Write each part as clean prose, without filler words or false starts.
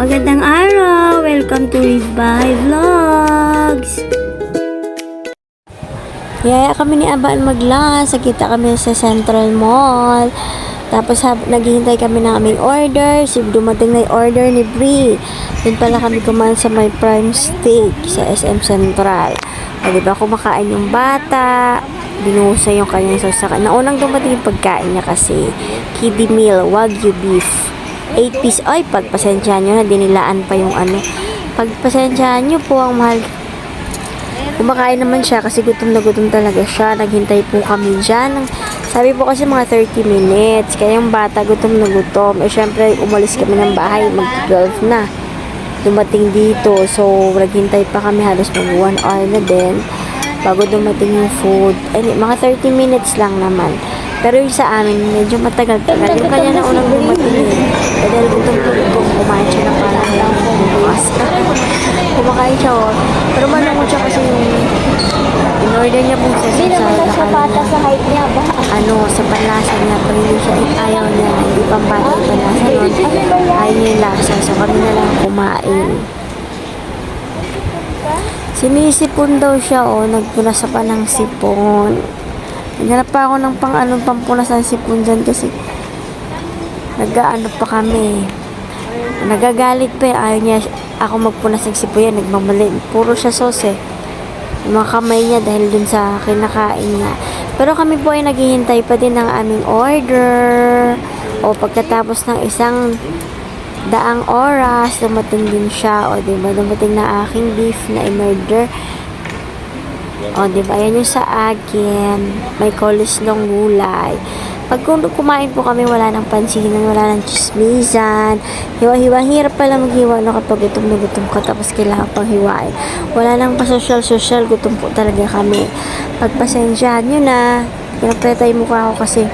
Magandang araw! Welcome to Live by Vlogs! Yaya kami ni Abaan mag-lunch. Kita kami sa Central Mall. Tapos naghihintay kami ng aming order. Dumating na yung order ni Brie. Doon pala kami kumain sa my prime steak sa SM Central. O diba, kumakain yung bata. Binuhusay yung kanyang sauce. Naunang dumating yung pagkain niya kasi kiddie meal, wagyu beef. 8 piece. Ay, pagpasensyahan nyo na, dinilaan pa yung ano. Pagpasensyahan nyo po, ang mahal. Kumakain naman siya kasi gutom na gutom talaga siya. Naghintay po kami dyan. Sabi po kasi mga 30 minutes. Kaya yung bata gutom na gutom. Eh, syempre, umalis kami ng bahay. Mag-12 na. Dumating dito. So, naghintay pa kami. Halos mag 1 hour na din. Bago dumating yung food. Eh, mga 30 minutes lang naman. Pero yung sa amin, medyo matagal-tagal. Yung kanya na unang dumating. Dahil gutom-gutom, kumain siya na parang lang bukas. Kumakain siya, oh. Pero manunod siya kasi yung in-order niya pong sa Pata sa height niya ba? sa panlasa niya. Pag hindi siya ayaw niya, hindi pang bata yung panlasa nun. Ayaw niya yung lasa. So kami na lang kumain. Sinisipon daw siya, oh. Nagpunasa pa ng sipon. Naghanap pa ako ng pampunas ng sipon dyan kasi nag-ano pa kami. Nagagalit pa. Ayaw niya ako magpunas ng sipon yan. Nagmamali. Puro siya sauce eh. Yung mga kamay niya dahil dun sa kinakain niya. Pero kami po ay naghihintay pa din ng aming order. O pagkatapos ng 1 daang oras, dumating din siya. O diba, dumating na aking beef na in-order. O, diba? Yan yung sa akin. May coleslaw gulay. Pag kumain po kami, wala nang pansinan, wala nang chismisan. Hiwa-hiwa. Hirap pala maghiwa no, kapag gutom na gutom ka tapos kailangan pang hiwain. Wala nang pa-social-social. Gutom po talaga kami. Pagpasensyahan nyo na. Pinapretay yung mukha ko kasi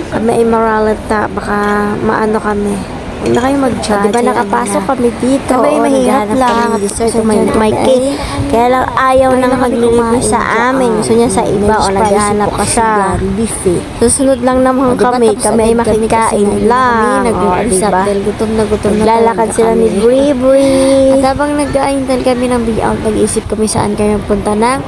kami ay maralata. Baka maano kami. Huwag na kayo mag-judge. Diba nakapasok kami dito? Kami mahirap lang. So, may cake. Kaya lang ayaw nang maglilibre sa amin. Gusto niya sa iba o naghahanap ka sa buffet. Susunod lang naman kami. Kami ay makikain lang. Diba? Gutom na Lalakad sila ni Brie. At habang nag-ahintan kami ng big-out, nag-isip kami saan kami punta ng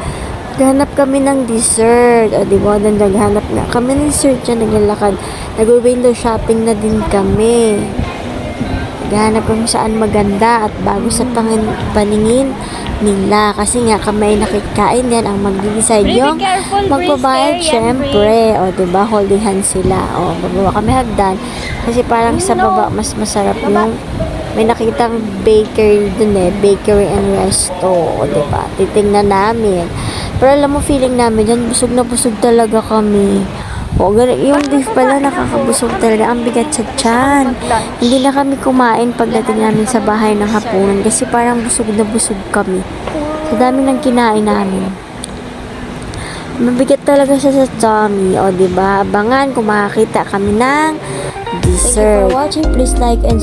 naghanap kami ng dessert. O, diba? Naghanap na kami ng dessert dyan. Naglalakad. Nag-window shopping na din kami. Naghanap kami saan maganda at bago sa paningin nila. Kasi nga kami ay nakikain yan. Ang mag-decide yung magbabayad syempre. O, diba? Holding hands sila. O, babawa kami hagdan. Kasi parang sa baba mas masarap yung may nakitang bakery dun eh. Bakery and resto. O, diba? Titingnan namin. Pero alam mo, feeling namin yan, busog na busog talaga kami. O, yung beef pala nakakabusog talaga. Ang bigat sa tiyan. Hindi na kami kumain pagdating namin sa bahay ng hapunan kasi parang busog na busog kami. Sa dami ng kinain namin. Mabigat talaga siya sa tummy. O, diba? Abangan kung makakita kami ng dessert. Thank you for watching. Please like and